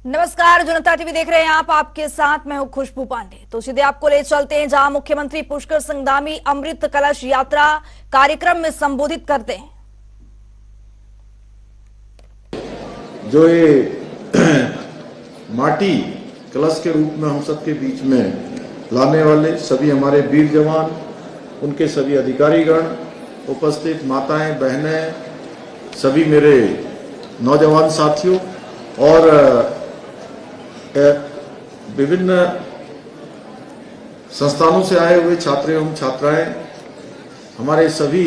नमस्कार, जनता टीवी देख रहे हैं आप। आपके साथ मैं हूं खुशबू पांडे। तो सीधे आपको ले चलते हैं जहां मुख्यमंत्री पुष्कर सिंह धामी अमृत कलश यात्रा कार्यक्रम में संबोधित करते हैं। जो ये माटी कलश के रूप में हम सबके बीच में लाने वाले सभी हमारे वीर जवान, उनके सभी अधिकारीगण, उपस्थित माताएं, बहनें, सभी मेरे नौजवान साथियों और विभिन्न संस्थानों से आए हुए छात्र एवं छात्राएं, हमारे सभी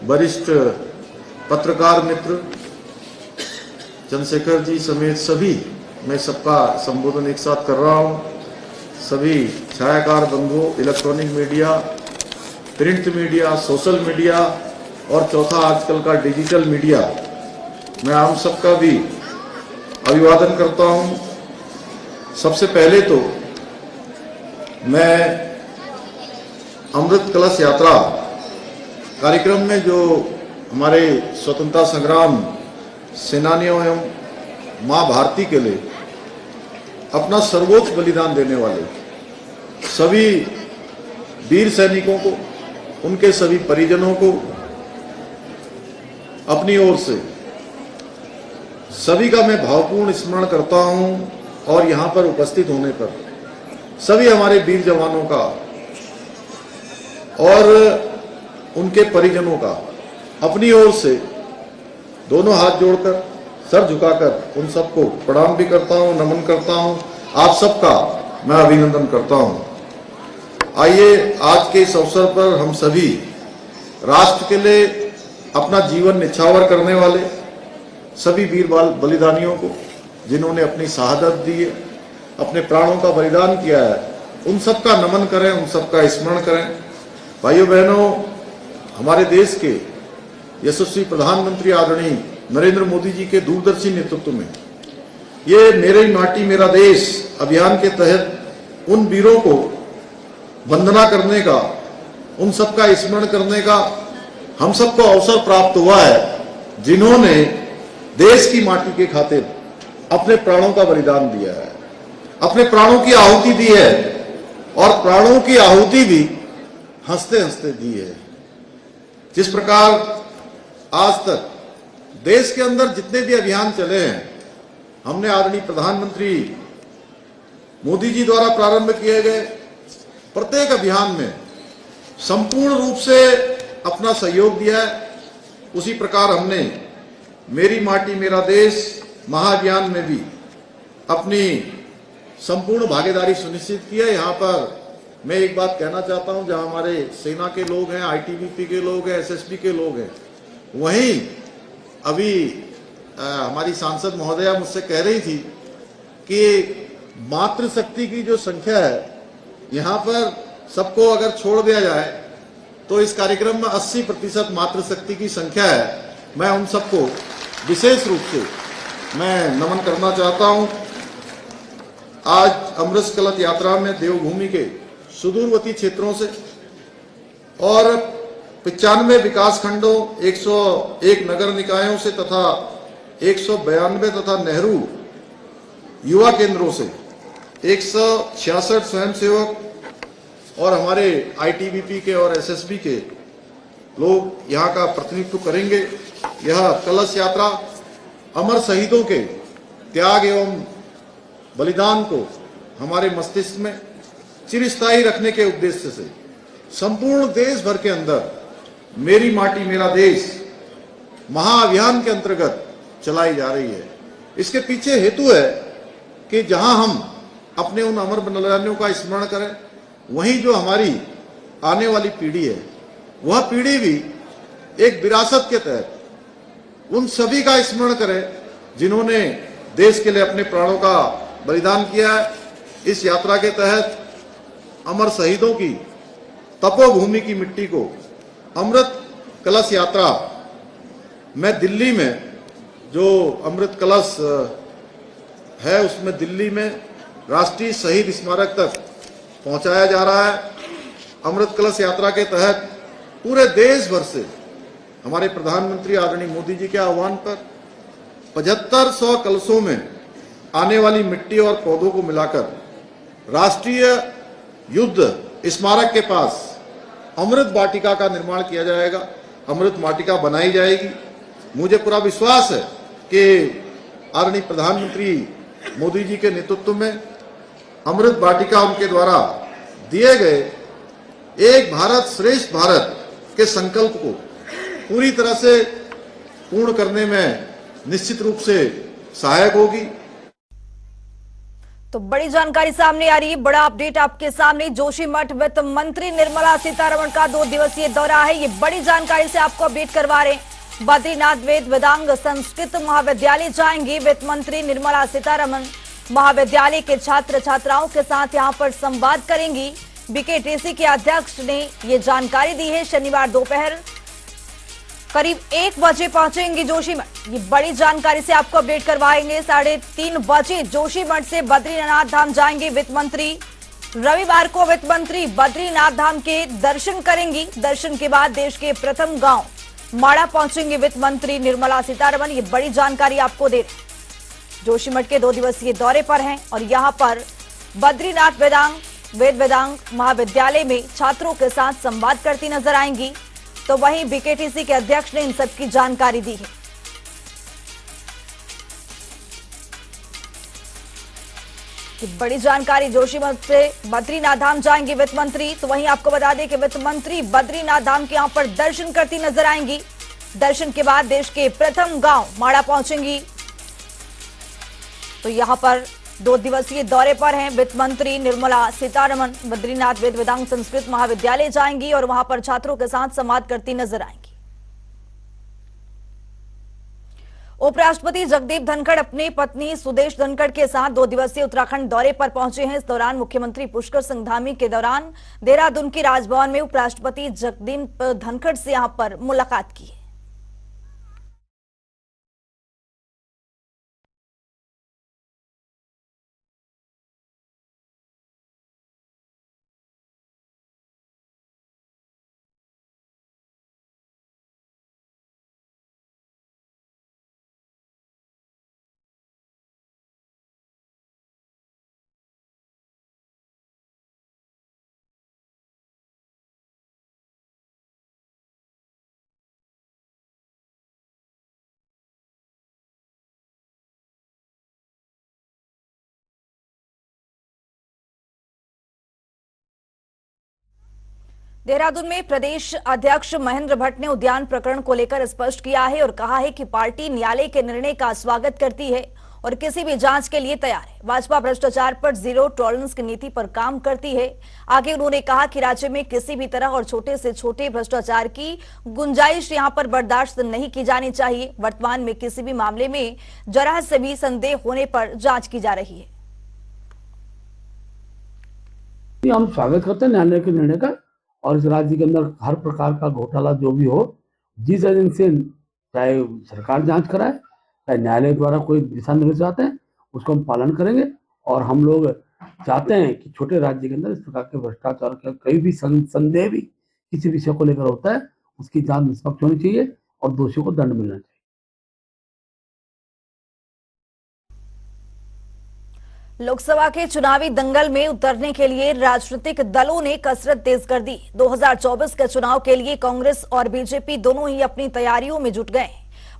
वरिष्ठ पत्रकार मित्र, चंद्रशेखर जी समेत सभी, मैं सबका संबोधन एक साथ कर रहा हूं। सभी छायाकार बंधुओं, electronic media, print media, social media और चौथा आजकल का डिजिटल मीडिया, मैं आप सबका भी अभिवादन करता हूं। सबसे पहले तो मैं अमृत कलश यात्रा कार्यक्रम में जो हमारे स्वतंत्रता संग्राम सेनानियों एवं मां भारती के लिए अपना सर्वोच्च बलिदान देने वाले सभी वीर सैनिकों को, उनके सभी परिजनों को अपनी ओर से सभी का मैं भावपूर्ण स्मरण करता हूं और यहां पर उपस्थित होने पर सभी हमारे वीर जवानों का और उनके परिजनों का अपनी ओर से दोनों हाथ जोड़कर, सर झुकाकर उन सबको प्रणाम भी करता हूं, नमन करता हूं। आप सबका मैं अभिनंदन करता हूं। आइए आज के इस अवसर पर हम सभी राष्ट्र के लिए अपना जीवन निछावर करने वाले सभी वीर बलिदानियों को, जिन्होंने अपनी शहादत दी है, अपने प्राणों का बलिदान किया है, उन सबका नमन करें, उन सबका स्मरण करें। भाइयों बहनों, हमारे देश के यशस्वी प्रधानमंत्री आदरणीय नरेंद्र मोदी जी के दूरदर्शी नेतृत्व में ये मेरी माटी मेरा देश अभियान के तहत उन वीरों को वंदना करने का, उन सबका स्मरण करने का हम सबको अवसर प्राप्त हुआ है, जिन्होंने देश की माटी के खातिर अपने प्राणों का बलिदान दिया है, अपने प्राणों की आहुति दी है और प्राणों की आहुति भी हंसते हंसते दी है। जिस प्रकार आज तक देश के अंदर जितने भी अभियान चले हैं, हमने आदरणीय प्रधानमंत्री मोदी जी द्वारा प्रारंभ किए गए प्रत्येक अभियान में संपूर्ण रूप से अपना सहयोग दिया है। उसी प्रकार हमने मेरी माटी मेरा देश महाअभियान में भी अपनी संपूर्ण भागीदारी सुनिश्चित की है। यहाँ पर मैं एक बात कहना चाहता हूँ, जहाँ हमारे सेना के लोग हैं, आईटीबीपी के लोग हैं, एसएसबी के लोग हैं, वहीं अभी हमारी सांसद महोदया मुझसे कह रही थी कि मातृशक्ति की जो संख्या है, यहाँ पर सबको अगर छोड़ दिया जाए तो इस कार्यक्रम में 80% मातृशक्ति की संख्या है। मैं उन सबको विशेष रूप से मैं नमन करना चाहता हूं। आज अमृत कलश यात्रा में देवभूमि के सुदूरवर्ती क्षेत्रों से और 95 विकास खंडों, 101 नगर निकायों से तथा 192 तथा नेहरू युवा केंद्रों से 166 स्वयंसेवक और हमारे आईटीबीपी के और एसएसबी के लोग यहाँ का प्रतिनिधित्व करेंगे। यह कलश यात्रा अमर शहीदों के त्याग एवं बलिदान को हमारे मस्तिष्क में चिरस्थायी रखने के उद्देश्य से संपूर्ण देश भर के अंदर मेरी माटी मेरा देश महाअभियान के अंतर्गत चलाई जा रही है। इसके पीछे हेतु है कि जहां हम अपने उन अमर बलिदानियों का स्मरण करें, वहीं जो हमारी आने वाली पीढ़ी है, वह पीढ़ी भी एक विरासत के तहत उन सभी का स्मरण करें जिन्होंने देश के लिए अपने प्राणों का बलिदान किया है। इस यात्रा के तहत अमर शहीदों की तपोभूमि की मिट्टी को अमृत कलश यात्रा में दिल्ली में जो अमृत कलश है, उसमें दिल्ली में राष्ट्रीय शहीद स्मारक तक पहुंचाया जा रहा है। अमृत कलश यात्रा के तहत पूरे देश भर से हमारे प्रधानमंत्री आदरणीय मोदी जी के आह्वान पर 7500 कलशों में आने वाली मिट्टी और पौधों को मिलाकर राष्ट्रीय युद्ध स्मारक के पास अमृत वाटिका का निर्माण किया जाएगा, अमृत वाटिका बनाई जाएगी। मुझे पूरा विश्वास है कि आदरणीय प्रधानमंत्री मोदी जी के नेतृत्व में अमृत वाटिका उनके द्वारा दिए गए एक भारत श्रेष्ठ भारत के संकल्प को पूरी तरह से पूर्ण करने में निश्चित रूप से सहायक होगी। तो बड़ी जानकारी सामने आ रही है, बड़ा अपडेट आपके सामने। जोशीमठ वित्त मंत्री निर्मला सीतारमण का 2 दिवसीय दौरा है, ये बड़ी जानकारी से आपको अपडेट करवा रहे हैं। बद्रीनाथ वेद वेदांग संस्कृत महाविद्यालय जाएंगी वित्त मंत्री निर्मला सीतारमण। महाविद्यालय के छात्र छात्राओं के साथ यहां पर संवाद करेंगी। बीकेटीसी के अध्यक्ष ने ये जानकारी दी है। शनिवार दोपहर करीब 1 बजे पहुंचेंगी जोशीमठ, ये बड़ी जानकारी से आपको अपडेट करवाएंगे। 3:30 बजे जोशीमठ से बद्रीनाथ धाम जाएंगे वित्त मंत्री। रविवार को वित्त मंत्री बद्रीनाथ धाम के दर्शन करेंगी। दर्शन के बाद देश के प्रथम गांव माड़ा पहुंचेंगे वित्त मंत्री निर्मला सीतारमण, ये बड़ी जानकारी आपको दे रहे। जोशीमठ के 2 दिवसीय दौरे पर हैं और यहां पर बद्रीनाथ वेद वेदांग महाविद्यालय में छात्रों के साथ संवाद करती नजर आएंगी। तो वहीं बीकेटीसी के अध्यक्ष ने इन सबकी जानकारी दी है। कि बड़ी जानकारी, जोशीमठ से बद्रीनाथ धाम जाएंगे वित्त मंत्री। तो वहीं आपको बता दें कि वित्त मंत्री बद्रीनाथ धाम के यहां पर दर्शन करती नजर आएंगी। दर्शन के बाद देश के प्रथम गांव माड़ा पहुंचेंगी। तो यहां पर 2 दिवसीय दौरे पर हैं वित्त मंत्री निर्मला सीतारमण। बद्रीनाथ वेद वेदांग संस्कृत महाविद्यालय जाएंगी और वहां पर छात्रों के साथ संवाद करती नजर आएंगी। उपराष्ट्रपति जगदीप धनखड़ अपनी पत्नी सुदेश धनखड़ के साथ 2 दिवसीय उत्तराखंड दौरे पर पहुंचे हैं। इस दौरान मुख्यमंत्री पुष्कर सिंह धामी के दौरान देहरादून के राजभवन में उपराष्ट्रपति जगदीप धनखड़ से यहां पर मुलाकात की। देहरादून में प्रदेश अध्यक्ष महेंद्र भट्ट ने उद्यान प्रकरण को लेकर स्पष्ट किया है और कहा है कि पार्टी न्यायालय के निर्णय का स्वागत करती है और किसी भी जांच के लिए तैयार है। भाजपा भ्रष्टाचार पर जीरो टॉलरेंस की नीति पर काम करती है। आगे उन्होंने कहा कि राज्य में किसी भी तरह और छोटे से छोटे भ्रष्टाचार की गुंजाइश यहां पर बर्दाश्त नहीं की जानी चाहिए। वर्तमान में किसी भी मामले में जरा से भी संदेह होने पर जांच की जा रही है। हम स्वागत करते हैं न्यायालय के निर्णय का और इस राज्य के अंदर हर प्रकार का घोटाला जो भी हो, जिस एजेंसी से चाहे सरकार जांच कराए, चाहे न्यायालय द्वारा कोई दिशा निर्देश आते हैं, उसको हम पालन करेंगे। और हम लोग चाहते हैं कि छोटे राज्य के अंदर इस प्रकार के भ्रष्टाचार का कहीं भी संदेह भी किसी विषय को लेकर होता है, उसकी जांच निष्पक्ष होनी चाहिए और दोषियों को दंड मिलना चाहिए। लोकसभा के चुनावी दंगल में उतरने के लिए राजनीतिक दलों ने कसरत तेज कर दी। 2024 के चुनाव के लिए कांग्रेस और बीजेपी दोनों ही अपनी तैयारियों में जुट गए।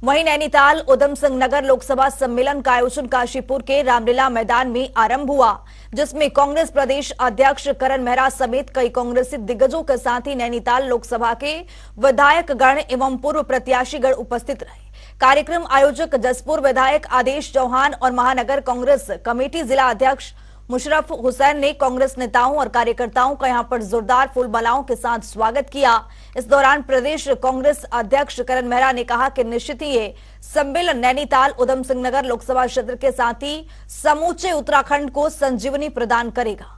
वहीं नैनीताल उधम सिंह नगर लोकसभा सम्मेलन का आयोजन काशीपुर के रामलीला मैदान में आरंभ हुआ, जिसमें कांग्रेस प्रदेश अध्यक्ष करण मेहरा समेत कई कांग्रेसी दिग्गजों के साथ ही नैनीताल लोकसभा के विधायकगण एवं पूर्व प्रत्याशीगण उपस्थित रहे। कार्यक्रम आयोजक जसपुर विधायक आदेश चौहान और महानगर कांग्रेस कमेटी जिला अध्यक्ष मुशर्रफ हुसैन ने कांग्रेस नेताओं और कार्यकर्ताओं का यहां पर जोरदार फूलमालाओं के साथ स्वागत किया। इस दौरान प्रदेश कांग्रेस अध्यक्ष करण मेहरा ने कहा कि निश्चित ही ये सम्मेलन नैनीताल उधम सिंह नगर लोकसभा क्षेत्र के साथ ही समूचे उत्तराखंड को संजीवनी प्रदान करेगा।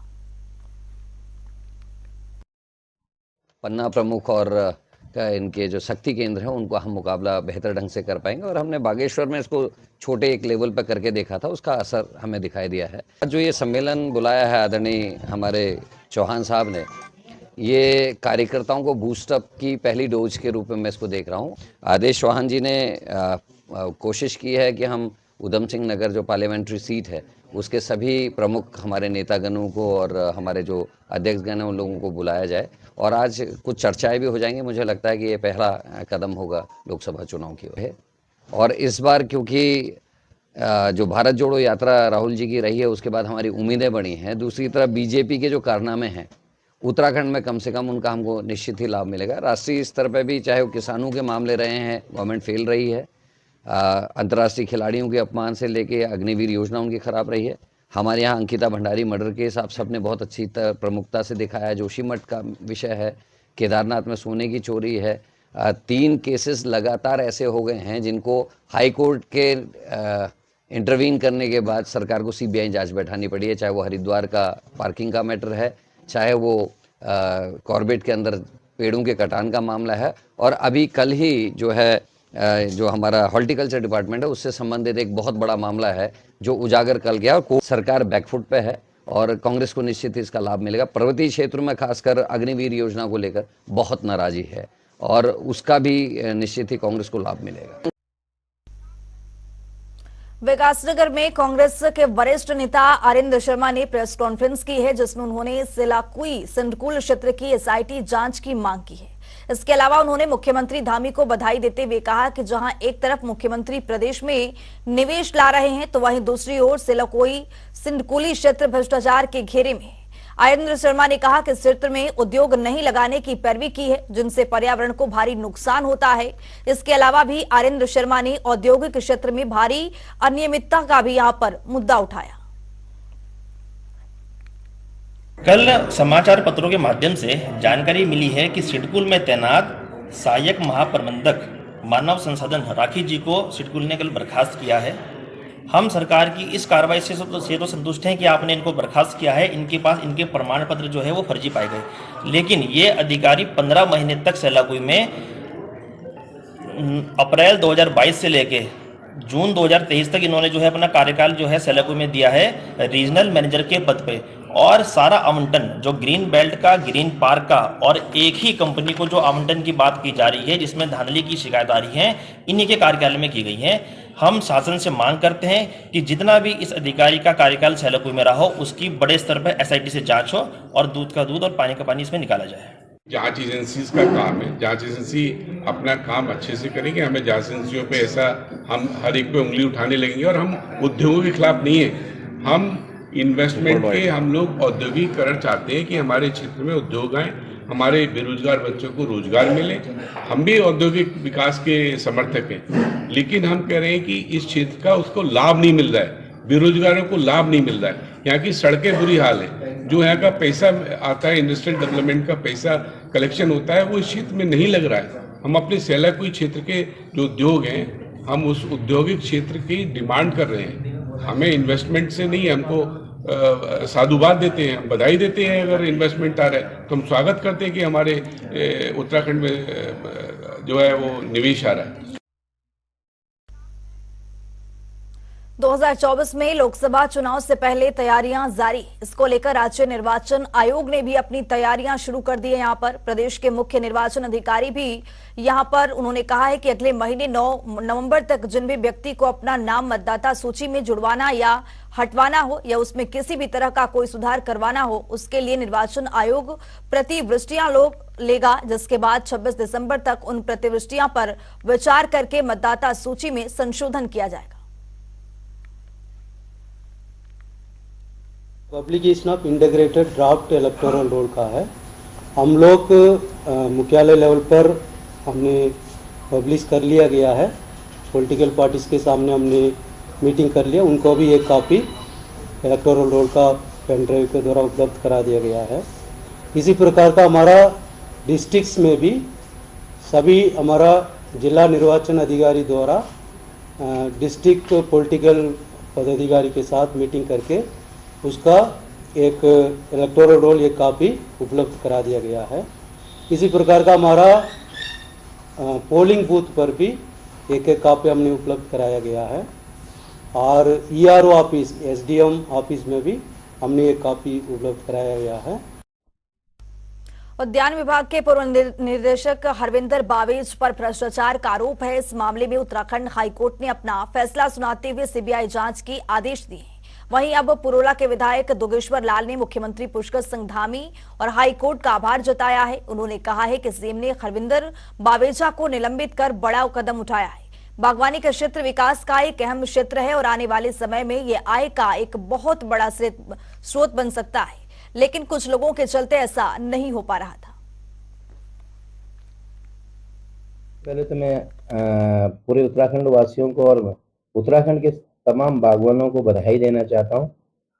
पन्ना प्रमुख और इनके जो शक्ति केंद्र हैं उनको हम मुकाबला बेहतर ढंग से कर पाएंगे। और हमने बागेश्वर में इसको छोटे एक लेवल पर करके देखा था, उसका असर हमें दिखाई दिया है। जो ये सम्मेलन बुलाया है आदरणीय हमारे चौहान साहब ने, ये कार्यकर्ताओं को बूस्टअप की पहली डोज के रूप में मैं इसको देख रहा हूँ। आदेश चौहान जी ने कोशिश की है कि हम उधम सिंह नगर जो पार्लियामेंट्री सीट है उसके सभी प्रमुख हमारे नेतागणों को और हमारे जो अध्यक्षगण हैं उन लोगों को बुलाया जाए और आज कुछ चर्चाएं भी हो जाएंगी। मुझे लगता है कि ये पहला कदम होगा लोकसभा चुनाव की ओर। और इस बार क्योंकि जो भारत जोड़ो यात्रा राहुल जी की रही है उसके बाद हमारी उम्मीदें बढ़ी हैं। दूसरी तरफ बीजेपी के जो कारनामे हैं उत्तराखंड में कम से कम उनका हमको निश्चित ही लाभ मिलेगा। राष्ट्रीय स्तर पर भी चाहे वो किसानों के मामले रहे हैं, गवर्नमेंट फेल रही है, अंतर्राष्ट्रीय खिलाड़ियों के अपमान से लेके अग्निवीर योजना उनकी खराब रही है। हमारे यहाँ अंकिता भंडारी मर्डर केस आप सबने बहुत अच्छी प्रमुखता से दिखाया। जोशीमठ का विषय है, केदारनाथ में सोने की चोरी है। 3 केसेस लगातार ऐसे हो गए हैं जिनको हाई कोर्ट के इंटरवीन करने के बाद सरकार को सीबीआई जांच बैठानी पड़ी है। चाहे वो हरिद्वार का पार्किंग का मैटर है, चाहे वो कॉर्बेट के अंदर पेड़ों के कटान का मामला है, और अभी कल ही जो है जो हमारा हॉर्टिकल्चर डिपार्टमेंट है उससे संबंधित एक बहुत बड़ा मामला है जो उजागर कल गया। और सरकार बैकफुट पे है और कांग्रेस को निश्चित ही इसका लाभ मिलेगा। पर्वतीय क्षेत्रों में खासकर अग्निवीर योजना को लेकर बहुत नाराजी है और उसका भी निश्चित ही कांग्रेस को लाभ मिलेगा। विकासनगर में कांग्रेस के वरिष्ठ नेता आरिंद शर्मा ने प्रेस कॉन्फ्रेंस की है जिसमें उन्होंने सिलाकुई सिंधकुल क्षेत्र की एसआईटी जांच की मांग की है। इसके अलावा उन्होंने मुख्यमंत्री धामी को बधाई देते हुए कहा कि जहां एक तरफ मुख्यमंत्री प्रदेश में निवेश ला रहे हैं तो वहीं दूसरी ओर सिलाकुई सिंधकुली क्षेत्र भ्रष्टाचार के घेरे में है। आरिंद शर्मा ने कहा कि इस क्षेत्र में उद्योग नहीं लगाने की पैरवी की है जिनसे पर्यावरण को भारी नुकसान होता है। इसके अलावा भी आरिंद शर्मा ने औद्योगिक क्षेत्र में भारी अनियमितता का भी यहां पर मुद्दा उठाया। कल समाचार पत्रों के माध्यम से जानकारी मिली है कि सिडकुल में तैनात सहायक महाप्रबंधक मानव संसाधन राखी जी को सिडकुल ने कल बर्खास्त किया है। हम सरकार की इस कार्रवाई से तो संतुष्ट हैं कि आपने इनको बर्खास्त किया है। इनके पास इनके प्रमाण पत्र जो है वो फर्जी पाए गए, लेकिन ये अधिकारी 15 महीने तक सिलाकुई में अप्रैल 2022 से लेके जून 2023 तक इन्होंने जो है अपना कार्यकाल जो है सिलाकुई में दिया है रीजनल मैनेजर के पद पे। और सारा आवंटन जो ग्रीन बेल्ट का, ग्रीन पार्क का और एक ही कंपनी को जो आवंटन की बात की जा रही है जिसमें धांधली की शिकायत आ रही है, इन्हीं के कार्यकाल में की गई है। हम शासन से मांग करते हैं कि जितना भी इस अधिकारी का कार्यकाल सिलाकुई में रहा हो उसकी बड़े स्तर पर एसआईटी से जांच हो और दूध का दूध और पानी का पानी इसमें निकाला जाए। जांच एजेंसी का काम है, जांच एजेंसी अपना काम अच्छे से करेगी। हमें जांच एजेंसियों पे ऐसा हम हर एक पे उंगली उठाने लगेंगे। और हम उद्योगों के खिलाफ नहीं है, हम इन्वेस्टमेंट के, हम लोग औद्योगिकरण चाहते हैं कि हमारे क्षेत्र में उद्योग आए, हमारे बेरोजगार बच्चों को रोजगार मिले। हम भी औद्योगिक विकास के समर्थक हैं, लेकिन हम कह रहे हैं कि इस क्षेत्र का उसको लाभ नहीं मिल रहा है, बेरोजगारों को लाभ नहीं मिल रहा है। यहाँ की सड़कें बुरी हाल है, जो यहाँ का पैसा आता है, इंडस्ट्रियल डेवलपमेंट का पैसा कलेक्शन होता है, वो इस क्षेत्र में नहीं लग रहा है। हम अपने सिलाकुई क्षेत्र के जो उद्योग हैं, हम उस औद्योगिक क्षेत्र की डिमांड कर रहे हैं। हमें इन्वेस्टमेंट से नहीं, हमको साधुवाद देते हैं, हम बधाई देते हैं अगर इन्वेस्टमेंट आ रहा है तो हम स्वागत करते हैं कि हमारे उत्तराखंड में जो है वो निवेश आ रहा है। 2024 में लोकसभा चुनाव से पहले तैयारियां जारी। इसको लेकर राज्य निर्वाचन आयोग ने भी अपनी तैयारियां शुरू कर दी है। यहां पर प्रदेश के मुख्य निर्वाचन अधिकारी भी यहां पर उन्होंने कहा है कि अगले महीने 9 नवंबर तक जिन भी व्यक्ति को अपना नाम मतदाता सूची में जुड़वाना या हटवाना हो या उसमें किसी भी तरह का कोई सुधार करवाना हो, उसके लिए निर्वाचन आयोग प्रतिवृष्टियां लेगा, जिसके बाद 26 दिसंबर तक उन प्रतिवृष्टियां पर विचार करके मतदाता सूची में संशोधन किया जाएगा। Publication of integrated draft electoral roll का है। हम लोग मुख्यालय लेवल पर हमने पब्लिश कर लिया गया है। पॉलिटिकल पार्टीज के सामने हमने मीटिंग कर लिया, उनको भी एक कॉपी इलेक्टोरल रोल का पेन ड्राइव के द्वारा उपलब्ध करा दिया गया है। इसी प्रकार का हमारा डिस्ट्रिक्ट्स में भी सभी हमारा जिला निर्वाचन अधिकारी द्वारा डिस्ट्रिक्ट पॉलिटिकल पदाधिकारी के साथ मीटिंग करके उसका एक इलेक्टोरल रोल एक कॉपी उपलब्ध करा दिया गया है। इसी प्रकार का हमारा पोलिंग बूथ पर भी एक एक कॉपी हमने उपलब्ध कराया गया है और ईआरओ ऑफिस, एसडीएम ऑफिस में भी हमने एक कॉपी उपलब्ध कराया गया है। उद्यान विभाग के पूर्व निदेशक हरविंदर बावेज पर भ्रष्टाचार का आरोप है। इस मामले में उत्तराखंड हाईकोर्ट ने अपना फैसला सुनाते हुए सीबीआई जांच के आदेश दिए हैं। वहीं अब पुरोला के विधायक दुगेश्वर लाल ने मुख्यमंत्री पुष्कर सिंह धामी और हाईकोर्ट का आभार जताया है। उन्होंने कहा है कि सीएम ने हरविंदर बावेजा को निलंबित कर बड़ा कदम उठाया है। बागवानी का क्षेत्र विकास का एक अहम क्षेत्र है और आने वाले समय में ये आय का एक बहुत बड़ा स्रोत बन सकता है, लेकिन कुछ लोगों के चलते ऐसा नहीं हो पा रहा था। पहले तो मैं पूरे उत्तराखंड वासियों को और उत्तराखंड के तमाम बागवानों को बधाई देना चाहता हूं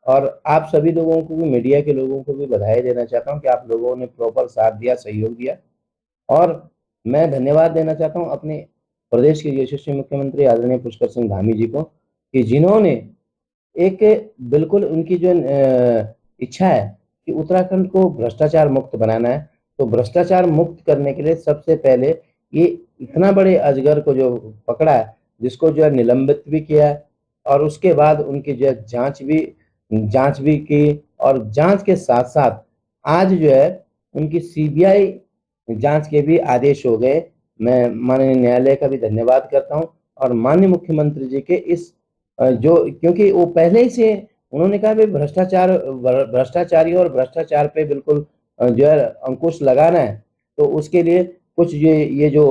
और आप सभी लोगों को भी, मीडिया के लोगों को भी बधाई देना चाहता हूं कि आप लोगों ने प्रॉपर साथ दिया, सहयोग दिया। और मैं धन्यवाद देना चाहता हूं अपने प्रदेश के यशस्वी मुख्यमंत्री आदरणीय पुष्कर सिंह धामी जी को कि जिन्होंने एक बिल्कुल उनकी जो इच्छा है कि उत्तराखंड को भ्रष्टाचार मुक्त बनाना है, तो भ्रष्टाचार मुक्त करने के लिए सबसे पहले ये इतना बड़े अजगर को जो पकड़ा है, जिसको जो है निलंबित भी किया है और उसके बाद उनकी जो है जांच भी की और जांच के साथ साथ आज जो है उनकी सीबीआई जांच के भी आदेश हो गए। मैं माननीय न्यायालय का भी धन्यवाद करता हूं और माननीय मुख्यमंत्री जी के इस जो, क्योंकि वो पहले ही से उन्होंने कहा भ्रष्टाचारी और भ्रष्टाचार पे बिल्कुल जो है अंकुश लगाना है, तो उसके लिए कुछ ये जो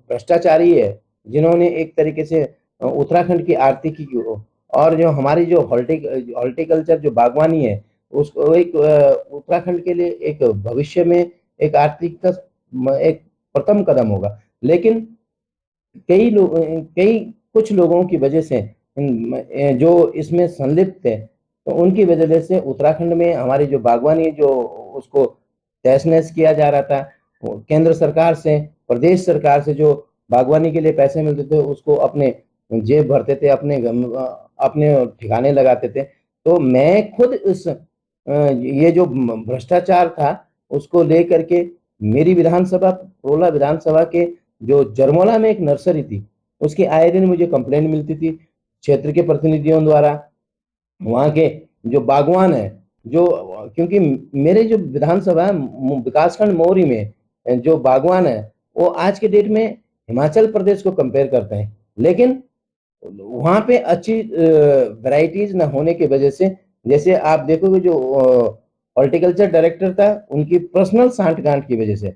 भ्रष्टाचारी है जिन्होंने एक तरीके से उत्तराखंड की आर्थिकी को और जो हमारी जो हॉर्टिकल्चर जो बागवानी है उसको एक उत्तराखंड के लिए एक भविष्य में एक आर्थिक का एक प्रथम कदम होगा, लेकिन कुछ लोगों की वजह से जो इसमें संलिप्त है, तो उनकी वजह से उत्तराखंड में हमारी जो बागवानी जो उसको तहस नहस किया जा रहा था। केंद्र सरकार से, प्रदेश सरकार से जो बागवानी के लिए पैसे मिलते थे उसको अपने जेब भरते थे, अपने ठिकाने लगाते थे। तो मैं खुद ये जो भ्रष्टाचार था उसको लेकर के मेरी विधानसभा, पुरोला विधानसभा के जो जरमोला में एक नर्सरी थी, उसके आए दिन मुझे कंप्लेंट मिलती थी क्षेत्र के प्रतिनिधियों द्वारा। वहाँ के जो बागवान है, जो क्योंकि मेरे जो विधानसभा विकासखंड मोरी में जो बागवान है वो आज के डेट में हिमाचल प्रदेश को कंपेयर करते हैं, लेकिन वहाँ पे अच्छी वैरायटीज न होने की वजह से, जैसे आप देखोगे जो हॉर्टिकल्चर डायरेक्टर था उनकी पर्सनल सांठ-गांठ की वजह से।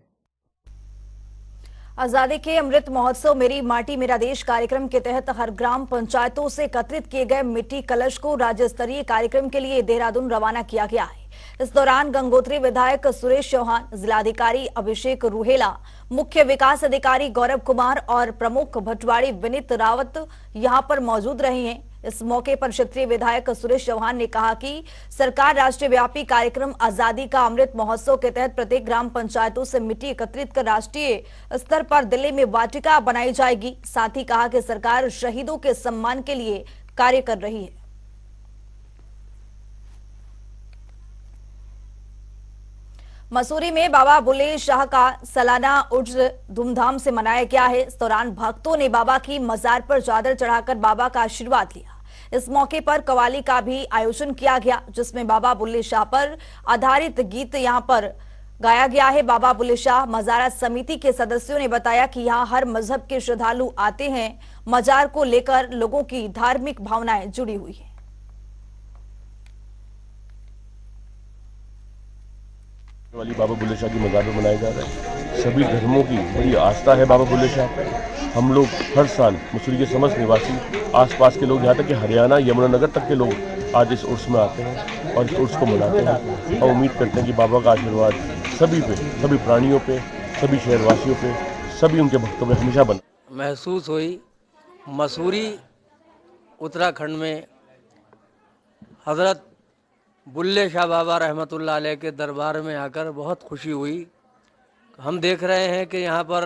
आजादी के अमृत महोत्सव मेरी माटी मेरा देश कार्यक्रम के तहत हर ग्राम पंचायतों से एकत्रित किए गए मिट्टी कलश को राज्य स्तरीय कार्यक्रम के लिए देहरादून रवाना किया गया है। इस दौरान गंगोत्री विधायक सुरेश चौहान, जिलाधिकारी अभिषेक रूहेला, मुख्य विकास अधिकारी गौरव कुमार और प्रमुख भटवाड़ी विनीत रावत यहां पर मौजूद रहे हैं। इस मौके पर क्षेत्रीय विधायक सुरेश चौहान ने कहा कि सरकार राष्ट्रीय व्यापी कार्यक्रम आजादी का अमृत महोत्सव के तहत प्रत्येक ग्राम पंचायतों से मिट्टी एकत्रित कर राष्ट्रीय स्तर पर दिल्ली में वाटिका बनाई जाएगी। साथ ही कहा कि सरकार शहीदों के सम्मान के लिए कार्य कर रही है। मसूरी में बाबा बुल्ले शाह का सालाना उर्स धूमधाम से मनाया गया है। इस दौरान भक्तों ने बाबा की मजार पर चादर चढ़ाकर बाबा का आशीर्वाद लिया। इस मौके पर कव्वाली का भी आयोजन किया गया, जिसमें बाबा बुल्ले शाह पर आधारित गीत यहां पर गाया गया है। बाबा बुल्ले शाह मजारा समिति के सदस्यों ने बताया कि यहां हर मजहब के श्रद्धालु आते हैं। मजार को लेकर लोगों की धार्मिक भावनाएं जुड़ी हुई है। वाली बाबा बुल्ले शाह की मजार पर मनाया जा रहा है। सभी धर्मों की बड़ी आस्था है बाबा बुल्ले शाह पर। हम लोग हर साल मसूरी के समस्त निवासी, आसपास के लोग, यहाँ तक कि हरियाणा यमुनानगर तक के लोग आज इस उर्स में आते हैं और इस उर्स को मनाते हैं और उम्मीद करते हैं कि बाबा का आशीर्वाद सभी पे, सभी प्राणियों पे, सभी शहरवासियों पे, सभी उनके भक्तों पे हमेशा बने। महसूस हुई मसूरी उत्तराखंड में हज़रत बुल्ले शाह बाबा रहमतुल्लाह अलैह के दरबार में आकर बहुत खुशी हुई। हम देख रहे हैं कि यहाँ पर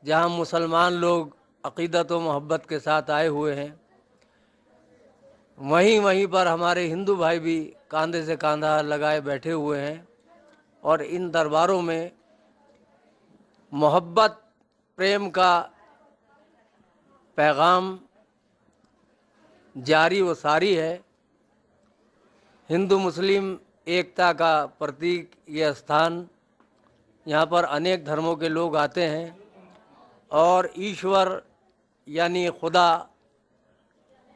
जहाँ मुसलमान लोग अक़ीदत व मोहब्बत के साथ आए हुए हैं, वहीं पर हमारे हिंदू भाई भी कंधे से कंधा लगाए बैठे हुए हैं और इन दरबारों में मोहब्बत, प्रेम का पैगाम जारी व सारी है। हिंदू मुस्लिम एकता का प्रतीक ये स्थान यहाँ पर अनेक धर्मों के लोग आते हैं और ईश्वर यानी खुदा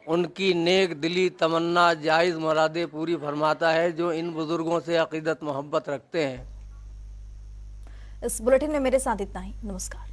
उनकी नेक दिली तमन्ना जायज़ मुरादें पूरी फरमाता है जो इन बुज़ुर्गों से अक़ीदत मोहब्बत रखते हैं। इस बुलेटिन में मेरे साथ इतना ही। नमस्कार।